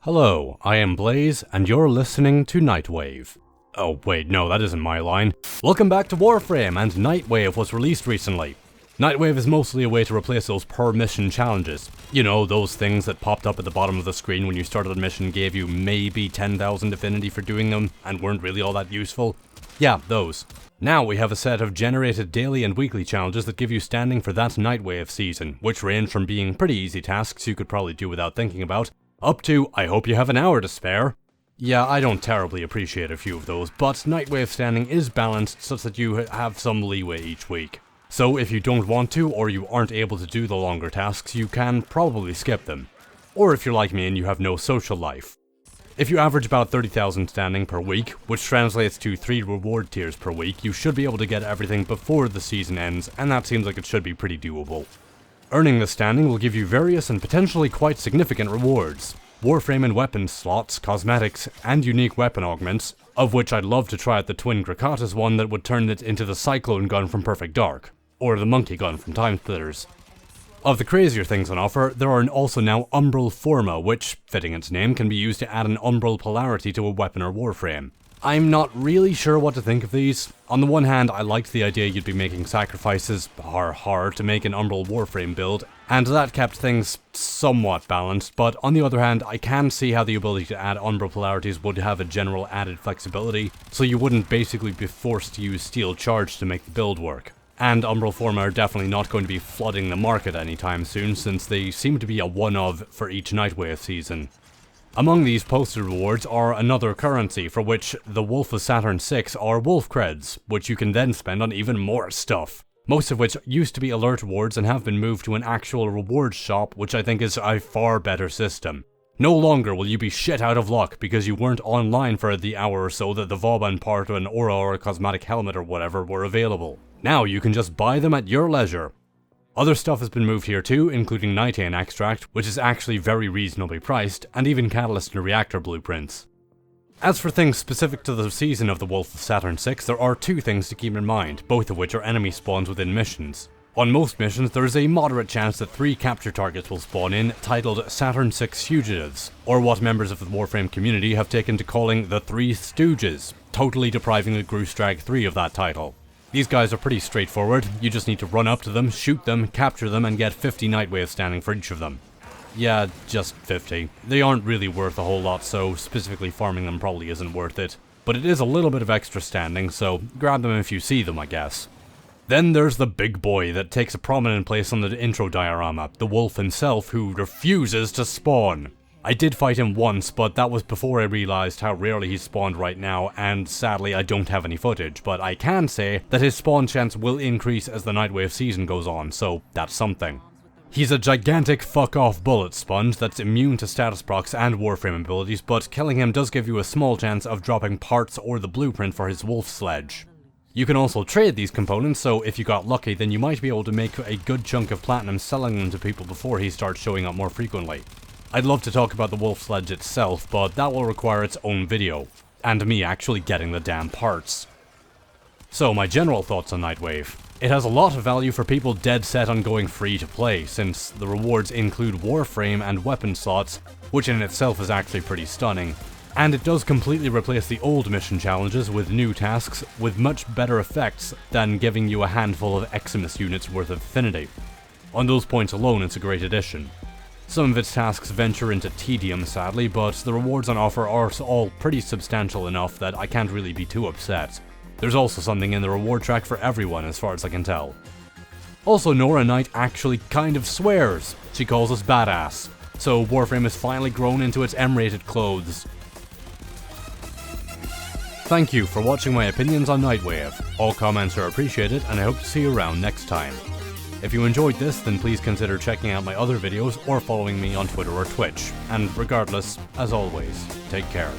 Hello, I am Blaze, and you're listening to Nightwave. Oh wait, no, that isn't my line. Welcome back to Warframe, and Nightwave was released recently. Nightwave is mostly a way to replace those per mission challenges. You know, those things that popped up at the bottom of the screen when you started a mission, gave you maybe 10,000 affinity for doing them, and weren't really all that useful. Yeah, those. Now we have a set of generated daily and weekly challenges that give you standing for that Nightwave season, which range from being pretty easy tasks you could probably do without thinking about, up to, I hope you have an hour to spare. Yeah, I don't terribly appreciate a few of those, but Nightwave standing is balanced such that you have some leeway each week. So if you don't want to, or you aren't able to do the longer tasks, you can probably skip them. Or if you're like me and you have no social life. If you average about 30,000 standing per week, which translates to 3 reward tiers per week, you should be able to get everything before the season ends, and that seems like it should be pretty doable. Earning this standing will give you various and potentially quite significant rewards. Warframe and weapon slots, cosmetics, and unique weapon augments, of which I'd love to try out the Twin Grakatas one that would turn it into the Cyclone gun from Perfect Dark, or the Monkey gun from Time Splitters. Of the crazier things on offer, there are also now Umbral Forma, which, fitting its name, can be used to add an Umbral polarity to a weapon or Warframe. I'm not really sure what to think of these. On the one hand, I liked the idea you'd be making sacrifices, to make an Umbral Warframe build, and that kept things somewhat balanced, but on the other hand, I can see how the ability to add Umbral polarities would have a general added flexibility, so you wouldn't basically be forced to use Steel Charge to make the build work. And Umbral Forma are definitely not going to be flooding the market anytime soon, since they seem to be a one-of for each Nightwave season. Among these posted rewards are another currency, for which the Wolf of Saturn 6 are Wolf Creds, which you can then spend on even more stuff. Most of which used to be alert rewards and have been moved to an actual rewards shop, which I think is a far better system. No longer will you be shit out of luck because you weren't online for the hour or so that the Vauban part of an aura or a cosmetic helmet or whatever were available. Now you can just buy them at your leisure. Other stuff has been moved here too, including Nitane Extract, which is actually very reasonably priced, and even Catalyst and Reactor blueprints. As for things specific to the season of the Wolf of Saturn 6, there are 2 things to keep in mind, both of which are enemy spawns within missions. On most missions, there is a moderate chance that 3 capture targets will spawn in, titled Saturn 6 Fugitives, or what members of the Warframe community have taken to calling the 3 Stooges, totally depriving the Groostrag 3 of that title. These guys are pretty straightforward, you just need to run up to them, shoot them, capture them, and get 50 Nightwave standing for each of them. Yeah, just 50. They aren't really worth a whole lot, so specifically farming them probably isn't worth it. But it is a little bit of extra standing, so grab them if you see them, I guess. Then there's the big boy that takes a prominent place on the intro diorama, the wolf himself, who refuses to spawn. I did fight him once, but that was before I realized how rarely he spawned right now, and sadly I don't have any footage, but I can say that his spawn chance will increase as the Nightwave season goes on, so that's something. He's a gigantic fuck-off bullet sponge that's immune to status procs and Warframe abilities, but killing him does give you a small chance of dropping parts or the blueprint for his wolf sledge. You can also trade these components, so if you got lucky then you might be able to make a good chunk of platinum selling them to people before he starts showing up more frequently. I'd love to talk about the wolf sledge itself, but that will require its own video, and me actually getting the damn parts. So my general thoughts on Nightwave. It has a lot of value for people dead set on going free to play, since the rewards include Warframe and weapon slots, which in itself is actually pretty stunning. And it does completely replace the old mission challenges with new tasks with much better effects than giving you a handful of Eximus units worth of affinity. On those points alone, it's a great addition. Some of its tasks venture into tedium, sadly, but the rewards on offer are all pretty substantial enough that I can't really be too upset. There's also something in the reward track for everyone, as far as I can tell. Also, Nora Knight actually kind of swears. She calls us badass. So Warframe has finally grown into its M-rated clothes. Thank you for watching my opinions on Nightwave. All comments are appreciated, and I hope to see you around next time. If you enjoyed this, then please consider checking out my other videos or following me on Twitter or Twitch. And regardless, as always, take care.